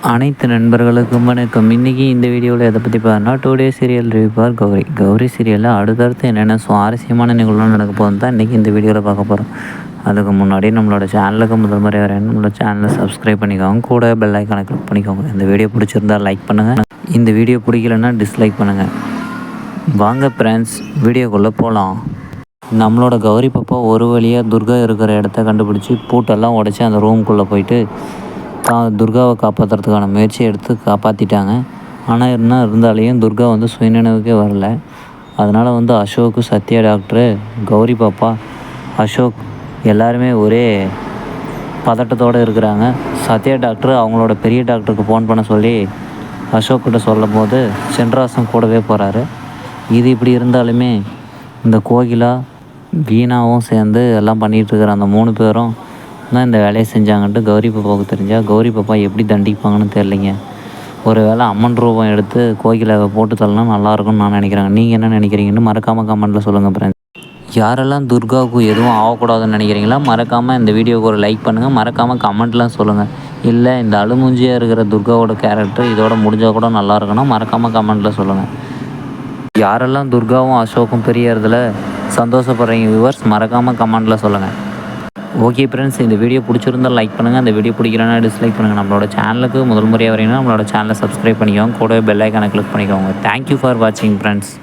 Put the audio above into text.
அனைத்து நண்பர்களுக்கும் வணக்கம். இன்றைக்கி இந்த வீடியோவில் எதை பற்றி பார்த்தோன்னா today serial review for Gauri. Gauri சீரியலில் அடுத்தடுத்து என்னென்ன சுவாரஸ்யமான நிகழ்வுலாம் நடக்க போகுது தான் இன்றைக்கி இந்த வீடியோவில் பார்க்க போகிறோம். அதுக்கு முன்னாடி நம்மளோட சேனலுக்கு முதல் முறை வரேன், நம்மளோட சேனலை சப்ஸ்கிரைப் பண்ணிக்கோங்க, கூட பெல் ஐக்கானை கிளிக் பண்ணிக்கோங்க. இந்த வீடியோ பிடிச்சிருந்தால் லைக் பண்ணுங்கள், இந்த வீடியோ பிடிக்கலன்னா டிஸ்லைக் பண்ணுங்கள். வாங்க ஃப்ரெண்ட்ஸ், வீடியோக்குள்ளே போகலாம். நம்மளோட கௌரி பாப்பா ஒரு வழியாக துர்கா இருக்கிற இடத்த கண்டுபிடிச்சி பூட்டெல்லாம் உடச்சி அந்த ரூம்குள்ளே போயிட்டு துர்காவை காப்பாற்றுறதுக்கான முயற்சியை எடுத்து காப்பாற்றிட்டாங்க. ஆனால் இருந்தாலையும் துர்கா சுயநினைவுக்கே வரல. அதனால் அசோக்கு, சத்யா டாக்டரு, கௌரி பாப்பா, அசோக் எல்லாருமே ஒரே பதட்டத்தோடு இருக்கிறாங்க. சத்யா டாக்டர் அவங்களோட பெரிய டாக்டருக்கு ஃபோன் பண்ண சொல்லி அசோக்கிட்ட சொல்லும் போது சென்ட்ராசம் கூடவே போகிறாரு. இது இப்படி இருந்தாலுமே இந்த கோகிலா, வீணாவும் சேர்ந்து எல்லாம் பண்ணிகிட்ருக்கிற அந்த 3 பேரும் தான் இந்த வேலையை செஞ்சாங்கன்ட்டு கௌரி பாப்பாவுக்கு தெரிஞ்சால் கௌரி பாப்பா எப்படி தண்டிப்பாங்கன்னு தெரிலிங்க. ஒரு வேளை அம்மன் ரூபம் எடுத்து கோகிலாவை போட்டு தள்ளனா நல்லாயிருக்கும்னு நான் நினைக்கிறேன். நீங்கள் என்ன நினைக்கிறீங்கன்னு மறக்காமல் கமெண்ட்டில் சொல்லுங்கள் ஃப்ரெண்ட்ஸ். யாரெல்லாம் துர்காவுக்கு எதுவும் ஆகக்கூடாதுன்னு நினைக்கிறீங்களா மறக்காமல் இந்த வீடியோவுக்கு ஒரு லைக் பண்ணுங்கள், மறக்காமல் கமெண்ட்லாம் சொல்லுங்கள். இல்லை இந்த அழுமூஞ்சியாக இருக்கிற துர்காவோட கேரக்டர் இதோட முடிஞ்சால் கூட நல்லா இருக்குன்னா மறக்காமல் கமெண்ட்டில் சொல்லுங்கள். யாரெல்லாம் துர்காவும் அசோக்கும் பிரியறதுல சந்தோஷப்படுறீங்க வியூவர்ஸ், மறக்காமல் கமெண்ட்டில் சொல்லுங்கள். ஓகே ஃப்ரெண்ட்ஸ், இந்த வீடியோ பிடிச்சிருந்தால் லைக் பண்ணுங்கள், இந்த வீடியோ பிடிக்கலன்னா டிஸ்லைக் பண்ணுங்கள். நம்மளோட சேனலுக்கு முதல் முறையாக வரீங்கன்னா நம்மளோட சேனலை சப்ஸ்கிரைப் பண்ணிக்கோங்க, கூடவே பெல் ஐக்கானை கிளிக் பண்ணிக்கோங்க. தேங்க்யூ ஃபார் வாட்சிங் ஃப்ரெண்ட்ஸ்.